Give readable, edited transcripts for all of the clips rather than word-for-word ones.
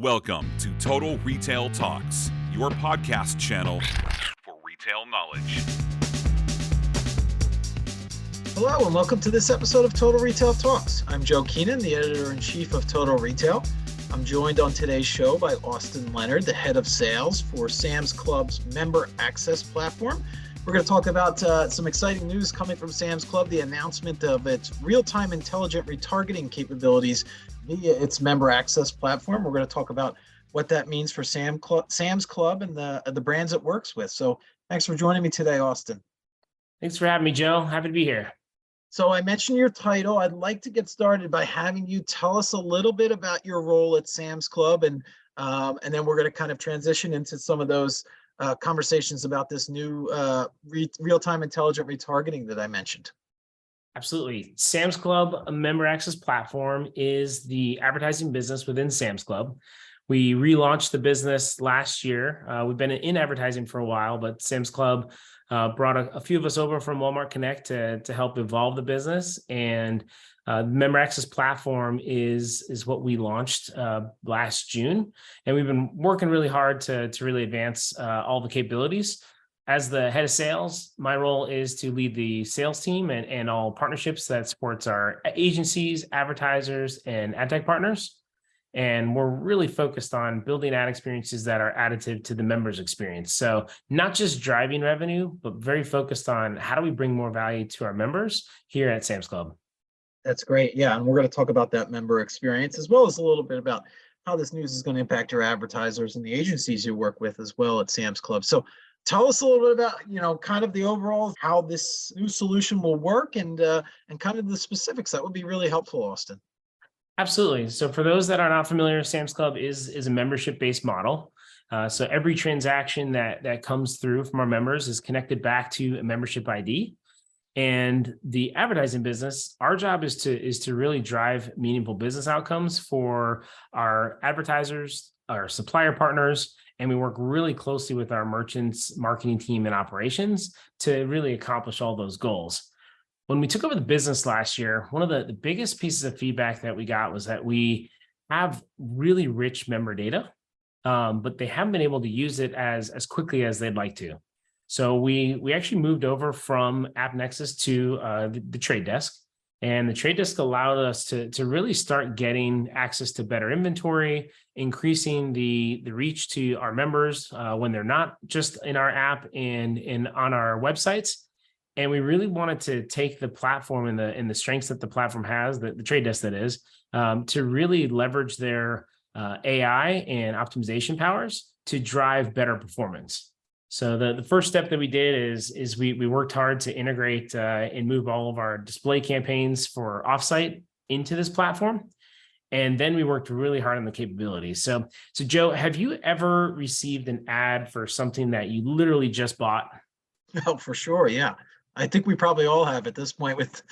Welcome to Total Retail Talks, your podcast channel for retail knowledge. Hello, and welcome to this episode of Total Retail Talks. I'm Joe Keenan, the editor-in-chief of Total Retail. I'm joined on today's show by Austin Leonard, the head of sales for Sam's Club's member access platform. We're going to talk about some exciting news coming from Sam's Club, the announcement of its real-time intelligent retargeting capabilities via its member access platform. We're going to talk about what that means for Sam's Club and the brands it works with. So thanks for joining me today, Austin. Thanks for having me, Joe. Happy to be here. So I mentioned your title. I'd like to get started by having you tell us a little bit about your role at Sam's Club, and then we're going to kind of transition into some of those conversations about this new real-time intelligent retargeting that I mentioned. Absolutely. Sam's Club, a member access platform, is the advertising business within Sam's Club. We relaunched the business last year. We've been in advertising for a while, but Sam's Club brought a few of us over from Walmart Connect to help evolve the business. And the member access platform is what we launched last June. And we've been working really hard to really advance all the capabilities. As the head of sales, my role is to lead the sales team and all partnerships that supports our agencies, advertisers, and ad tech partners. And we're really focused on building ad experiences that are additive to the members' experience. So not just driving revenue, but very focused on how do we bring more value to our members here at Sam's Club. That's great. Yeah, and we're going to talk about that member experience, as well as a little bit about how this news is going to impact your advertisers and the agencies you work with as well at Sam's Club. So tell us a little bit about, kind of the overall, how this new solution will work and kind of the specifics. That would be really helpful, Austin. Absolutely. So for those that are not familiar, Sam's Club is a membership-based model. So every transaction that comes through from our members is connected back to a membership ID. And the advertising business, our job is to really drive meaningful business outcomes for our advertisers, our supplier partners, and we work really closely with our merchants, marketing team, and operations to really accomplish all those goals. When we took over the business last year, one of the biggest pieces of feedback that we got was that we have really rich member data, but they haven't been able to use it as quickly as they'd like to. So we actually moved over from AppNexus to the trade desk, and the trade desk allowed us to really start getting access to better inventory, increasing the reach to our members when they're not just in our app and on our websites. And we really wanted to take the platform and the strengths that the platform has, the trade desk that is, to really leverage their AI and optimization powers to drive better performance. So the first step that we did is we worked hard to integrate and move all of our display campaigns for offsite into this platform. And then we worked really hard on the capabilities. So Joe, have you ever received an ad for something that you literally just bought? Oh, for sure. Yeah. I think we probably all have at this point with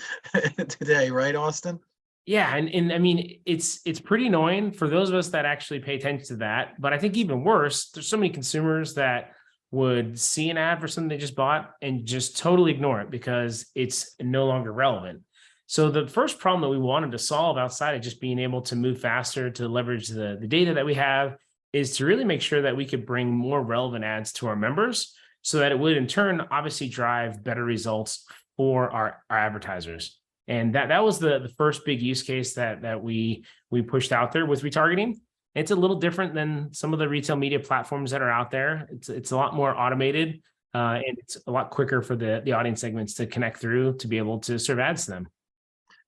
today, right, Austin? Yeah, and I mean, it's pretty annoying for those of us that actually pay attention to that. But I think even worse, there's so many consumers that would see an ad for something they just bought and just totally ignore it because it's no longer relevant. So the first problem that we wanted to solve outside of just being able to move faster to leverage the data that we have is to really make sure that we could bring more relevant ads to our members so that it would in turn obviously drive better results for our advertisers. And that was the first big use case that we pushed out there with retargeting. It's a little different than some of the retail media platforms that are out there. It's a lot more automated and it's a lot quicker for the audience segments to connect through to be able to serve ads to them.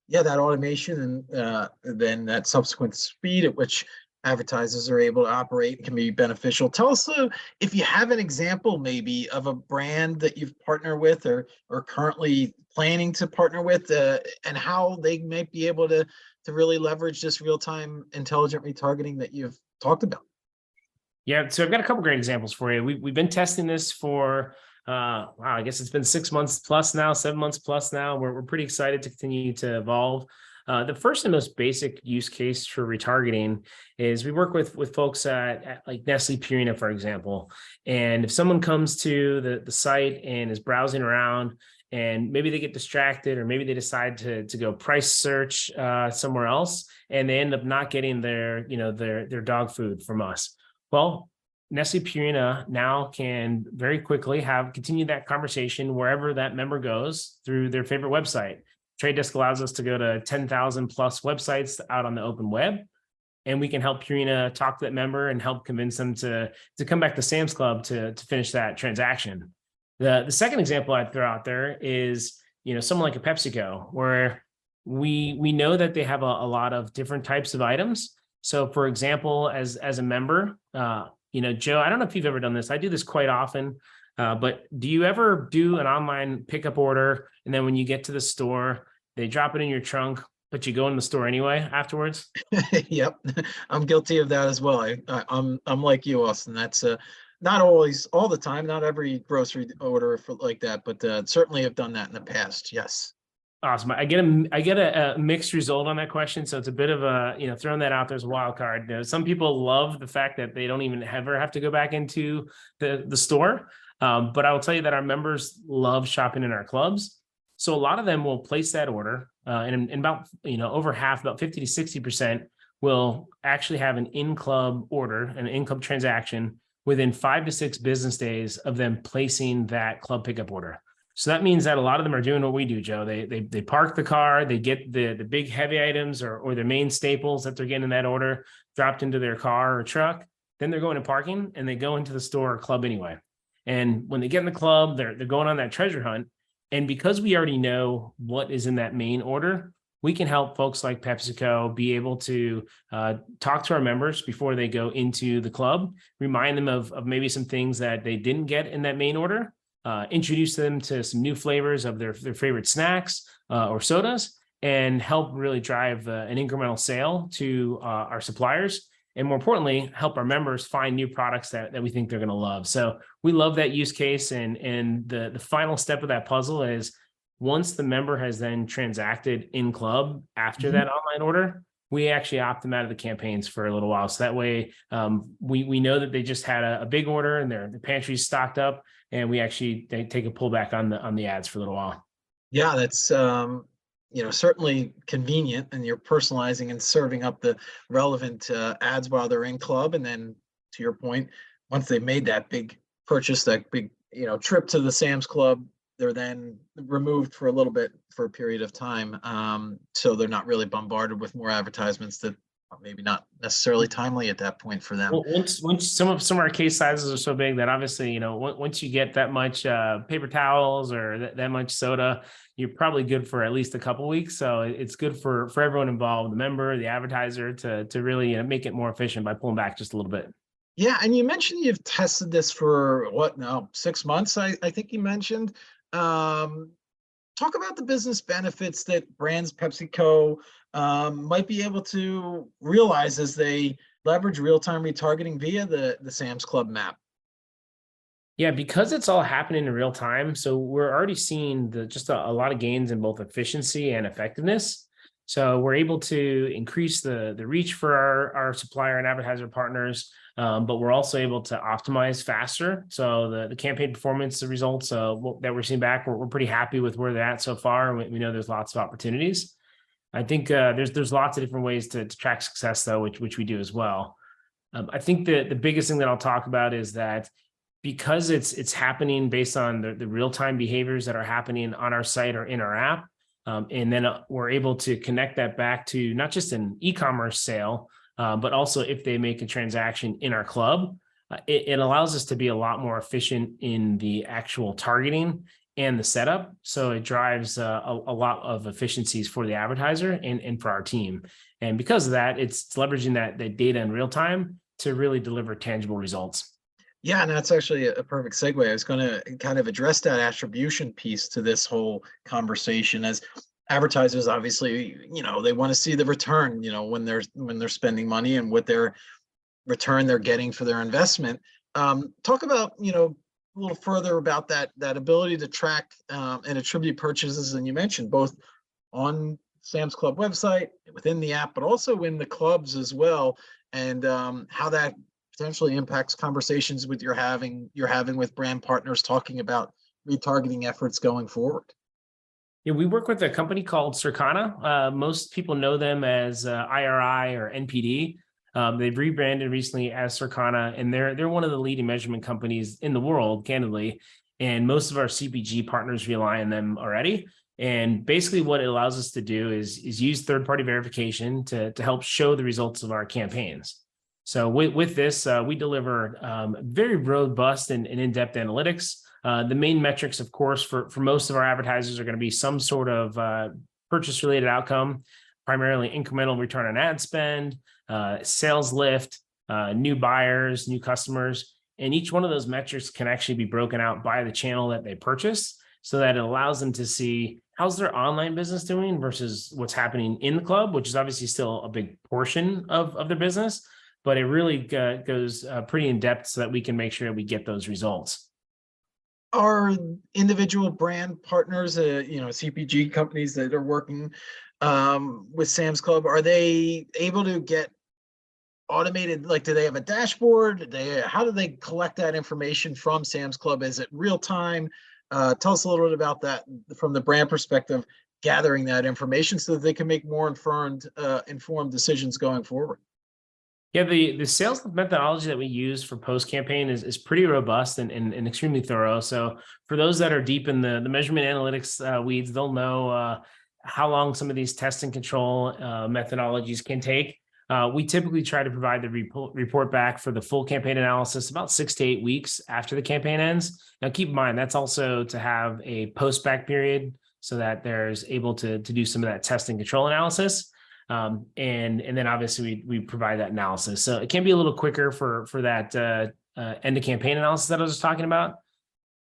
Yeah, that automation and then that subsequent speed at which advertisers are able to operate can be beneficial. Tell us if you have an example maybe of a brand that you've partnered with or currently planning to partner with and how they might be able to really leverage this real-time intelligent retargeting that you've talked about. Yeah, so I've got a couple great examples for you. We've been testing this for, wow, I guess it's been 6 months plus now, 7 months plus now. We're pretty excited to continue to evolve. The first and most basic use case for retargeting is we work with folks at like Nestle Purina, for example. And if someone comes to the site and is browsing around and maybe they get distracted, or maybe they decide to go price search somewhere else, and they end up not getting their dog food from us. Well, Nestle Purina now can very quickly continue that conversation wherever that member goes through their favorite website. Trade Desk allows us to go to 10,000 plus websites out on the open web, and we can help Purina talk to that member and help convince them to come back to Sam's Club to finish that transaction. The second example I'd throw out there is, someone like a PepsiCo, where we know that they have a lot of different types of items. So, for example, as a member, Joe, I don't know if you've ever done this. I do this quite often, but do you ever do an online pickup order, and then when you get to the store, they drop it in your trunk, but you go in the store anyway afterwards? Yep, I'm guilty of that as well. I'm like you, Austin. That's not always all the time, not every grocery order like that, but certainly have done that in the past. Yes. Awesome. I get a mixed result on that question. So it's a bit of a, throwing that out there as a wild card. Some people love the fact that they don't even ever have to go back into the store. But I will tell you that our members love shopping in our clubs. So a lot of them will place that order, and about, over half, about 50 to 60% will actually have an in-club order, an in-club transaction within 5 to 6 business days of them placing that club pickup order. So that means that a lot of them are doing what we do, Joe. They park the car, they get the big heavy items or their main staples that they're getting in that order dropped into their car or truck. Then they're going to parking, and they go into the store or club anyway. And when they get in the club, they're going on that treasure hunt. And because we already know what is in that main order, we can help folks like PepsiCo be able to talk to our members before they go into the club, remind them of maybe some things that they didn't get in that main order, introduce them to some new flavors of their favorite snacks or sodas, and help really drive an incremental sale to our suppliers. And more importantly, help our members find new products that we think they're going to love. So we love that use case. And the final step of that puzzle is, once the member has then transacted in club after that online order, we actually opt them out of the campaigns for a little while. So that way we know that they just had a big order and their pantry's stocked up, and we actually take a pullback on the ads for a little while. Yeah, that's certainly convenient, and you're personalizing and serving up the relevant ads while they're in club. And then, to your point, once they've made that big purchase, that big trip to the Sam's Club, they're then removed for a little bit for a period of time, so they're not really bombarded with more advertisements that are maybe not necessarily timely at that point for them. Well, once some of our case sizes are so big that obviously, once you get that much paper towels or that much soda, you're probably good for at least a couple weeks. So it's good for everyone involved, the member, the advertiser, to really make it more efficient by pulling back just a little bit. Yeah, and you mentioned you've tested this for 6 months, I think you mentioned. Talk about the business benefits that brands PepsiCo might be able to realize as they leverage real-time retargeting via the Sam's Club map. Yeah, because it's all happening in real time. So we're already seeing just a lot of gains in both efficiency and effectiveness. So we're able to increase the reach for our supplier and advertiser partners, but we're also able to optimize faster. So the campaign performance, the results that we're seeing back, we're pretty happy with where they're at so far. And we know there's lots of opportunities. I think there's lots of different ways to track success, though, which we do as well. I think the biggest thing that I'll talk about is that because it's happening based on the real-time behaviors that are happening on our site or in our app, and then we're able to connect that back to not just an e-commerce sale, but also if they make a transaction in our club, it allows us to be a lot more efficient in the actual targeting and the setup. So it drives a lot of efficiencies for the advertiser and for our team. And because of that, it's leveraging that data in real time to really deliver tangible results. Yeah, and that's actually a perfect segue. I was going to kind of address that attribution piece to this whole conversation, as advertisers obviously, they want to see the return, when they're spending money and what their return they're getting for their investment. Talk about, a little further about that ability to track and attribute purchases. And you mentioned both on Sam's Club website, within the app, but also in the clubs as well, and how that potentially impacts conversations you're having with brand partners talking about retargeting efforts going forward. Yeah, we work with a company called Circana. Most people know them as IRI or NPD. They've rebranded recently as Circana, and they're one of the leading measurement companies in the world, candidly. And most of our CPG partners rely on them already. And basically, what it allows us to do is use third-party verification to help show the results of our campaigns. So with this, we deliver very robust and in-depth analytics. The main metrics, of course, for most of our advertisers are going to be some sort of purchase-related outcome, primarily incremental return on ad spend, sales lift, new buyers, new customers. And each one of those metrics can actually be broken out by the channel that they purchase so that it allows them to see how's their online business doing versus what's happening in the club, which is obviously still a big portion of their business, but it really goes pretty in depth so that we can make sure that we get those results. Are individual brand partners, CPG companies that are working with Sam's Club, are they able to get automated? Like, do they have a dashboard? How do they collect that information from Sam's Club? Is it real time? Tell us a little bit about that from the brand perspective, gathering that information so that they can make more informed decisions going forward. Yeah, the sales methodology that we use for post campaign is pretty robust and extremely thorough. So for those that are deep in the measurement analytics weeds, they'll know how long some of these test and control methodologies can take. We typically try to provide the report back for the full campaign analysis about 6 to 8 weeks after the campaign ends. Now, keep in mind, that's also to have a post-back period so that there's able to do some of that test and control analysis. And then obviously we provide that analysis. So it can be a little quicker for that end of campaign analysis that I was just talking about.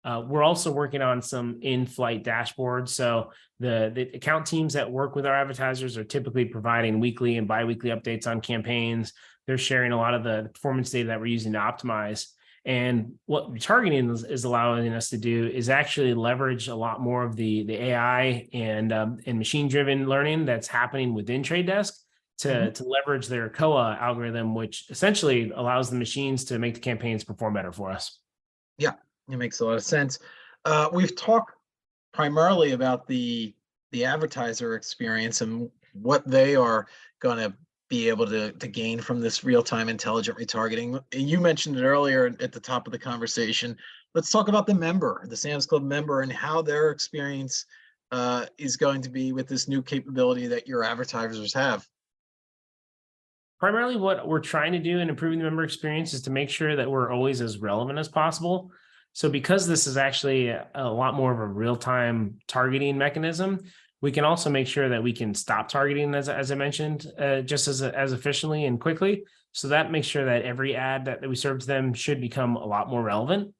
We're also working on some in-flight dashboards. So the account teams that work with our advertisers are typically providing weekly and biweekly updates on campaigns. They're sharing a lot of the performance data that we're using to optimize. And what retargeting is allowing us to do is actually leverage a lot more of the AI and machine-driven learning that's happening within Trade Desk to leverage their COA algorithm, which essentially allows the machines to make the campaigns perform better for us. Yeah, it makes a lot of sense. We've talked primarily about the advertiser experience and what they are going to be able to gain from this real-time intelligent retargeting. You mentioned it earlier at the top of the conversation. Let's talk about the Sam's Club member, and how their experience is going to be with this new capability that your advertisers have. Primarily what we're trying to do in improving the member experience is to make sure that we're always as relevant as possible. So because this is actually a lot more of a real-time targeting mechanism, we can also make sure that we can stop targeting, as I mentioned, just as efficiently and quickly. So that makes sure that every ad that we serve to them should become a lot more relevant.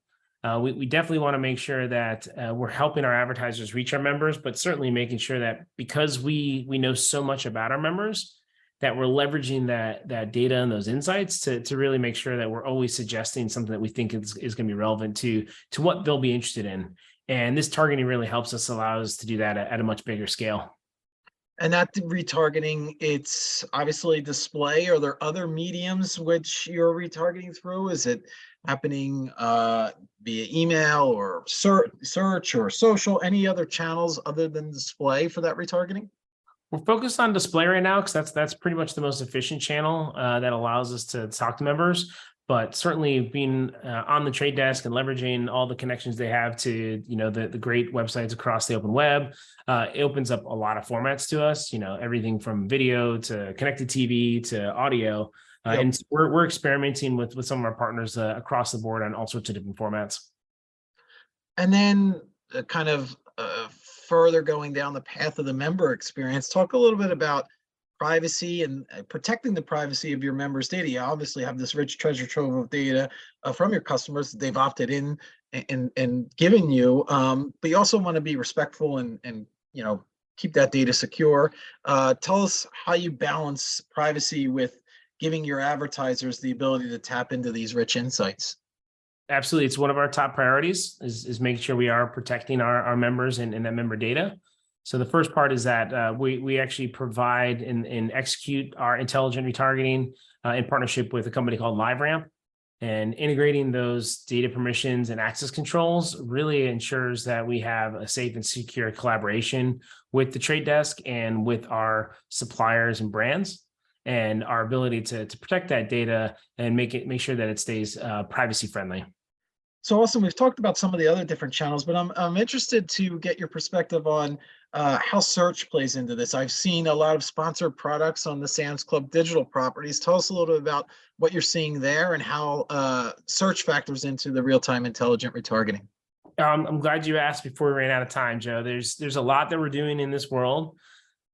We definitely want to make sure that we're helping our advertisers reach our members, but certainly making sure that because we know so much about our members, that we're leveraging that data and those insights to really make sure that we're always suggesting something that we think is going to be relevant to what they'll be interested in. And this targeting really helps us, allow us to do that at a much bigger scale. And that retargeting, it's obviously display. Are there other mediums which you're retargeting through? Is it happening via email or search or social? Any other channels other than display for that retargeting? We're focused on display right now because that's pretty much the most efficient channel that allows us to talk to members. But certainly being on the Trade Desk and leveraging all the connections they have to, the great websites across the open web, it opens up a lot of formats to us, everything from video to connected TV to audio. Yep. And we're experimenting with some of our partners across the board on all sorts of different formats. And then kind of further going down the path of the member experience, talk a little bit about privacy and protecting the privacy of your members' data. You obviously have this rich treasure trove of data from your customers that they've opted in and given you, but you also want to be respectful and keep that data secure. Tell us how you balance privacy with giving your advertisers the ability to tap into these rich insights. Absolutely. It's one of our top priorities is making sure we are protecting our members and that member data. So the first part is that we actually provide and execute our intelligent retargeting in partnership with a company called LiveRamp. And integrating those data permissions and access controls really ensures that we have a safe and secure collaboration with the trade desk and with our suppliers and brands, and our ability to protect that data and make sure that it stays privacy friendly. So Austin, we've talked about some of the other different channels, but I'm interested to get your perspective on how search plays into this. I've seen a lot of sponsored products on the Sam's Club digital properties. Tell us a little bit about what you're seeing there and how search factors into the real-time intelligent retargeting. I'm glad you asked before we ran out of time, Joe. There's a lot that we're doing in this world.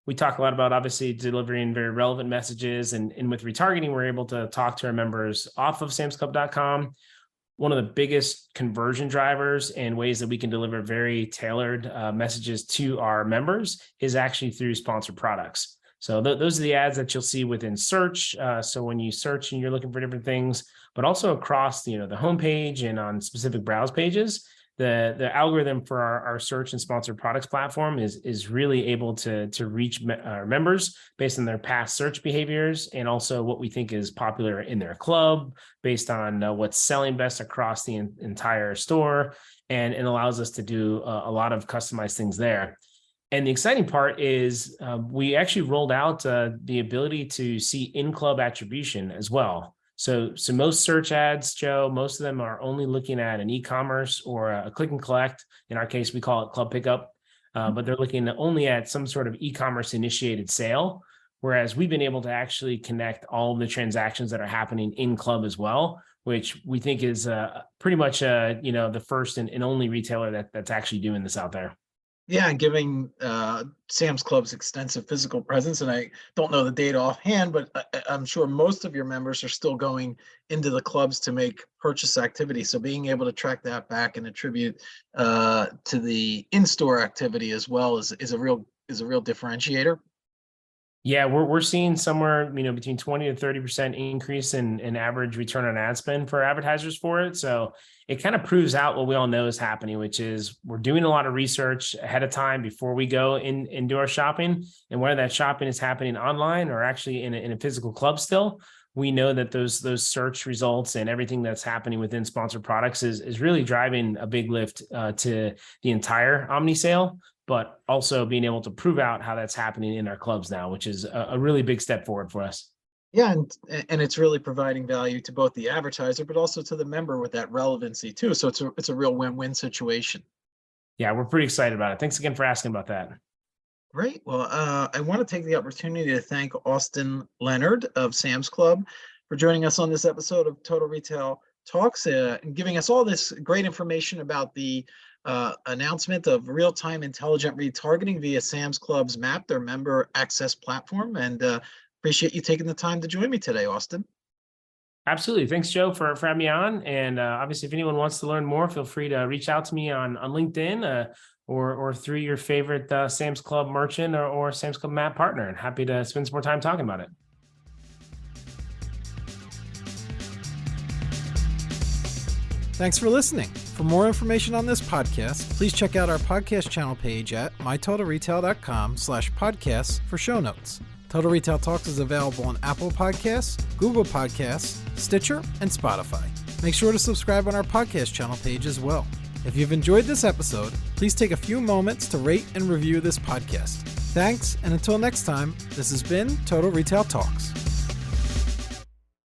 We talk a lot about obviously delivering very relevant messages, and with retargeting, we're able to talk to our members off of samsclub.com. One of the biggest conversion drivers and ways that we can deliver very tailored messages to our members is actually through sponsored products. So those are the ads that you'll see within search. So when you search and you're looking for different things, but also across the homepage and on specific browse pages, the algorithm for our search and sponsored products platform is really able to reach our members based on their past search behaviors, and also what we think is popular in their club based on what's selling best across the entire store, and it allows us to do a lot of customized things there. And the exciting part is we actually rolled out the ability to see in-club attribution as well. So most search ads, Joe, most of them are only looking at an e-commerce or a click and collect. In our case, we call it club pickup, but they're looking only at some sort of e-commerce initiated sale. Whereas we've been able to actually connect all of the transactions that are happening in club as well, which we think is pretty much the first and only retailer that's actually doing this out there. Yeah, and giving Sam's Club's extensive physical presence, and I don't know the data offhand, but I'm sure most of your members are still going into the clubs to make purchase activity. So being able to track that back and attribute to the in-store activity as well is a real differentiator. Yeah, we're seeing somewhere between 20 to 30% increase in average return on ad spend for advertisers for it. So it kind of proves out what we all know is happening, which is we're doing a lot of research ahead of time before we go in and do our shopping. And whether that shopping is happening online or actually in a physical club still, we know that those search results and everything that's happening within sponsored products is really driving a big lift to the entire omni sale, but also being able to prove out how that's happening in our clubs now, which is a really big step forward for us. Yeah, and it's really providing value to both the advertiser, but also to the member with that relevancy too. So it's a real win-win situation. Yeah, we're pretty excited about it. Thanks again for asking about that. Great. Well, I want to take the opportunity to thank Austin Leonard of Sam's Club for joining us on this episode of Total Retail Talks and giving us all this great information about the announcement of real-time intelligent retargeting via Sam's Club's MAP, their member access platform. And appreciate you taking the time to join me today, Austin. Absolutely. Thanks, Joe, for having me on. And obviously, if anyone wants to learn more, feel free to reach out to me on LinkedIn or through your favorite Sam's Club merchant or Sam's Club MAP partner. And happy to spend some more time talking about it. Thanks for listening. For more information on this podcast, please check out our podcast channel page at mytotalretail.com/podcasts for show notes. Total Retail Talks is available on Apple Podcasts, Google Podcasts, Stitcher, and Spotify. Make sure to subscribe on our podcast channel page as well. If you've enjoyed this episode, please take a few moments to rate and review this podcast. Thanks, and until next time, this has been Total Retail Talks.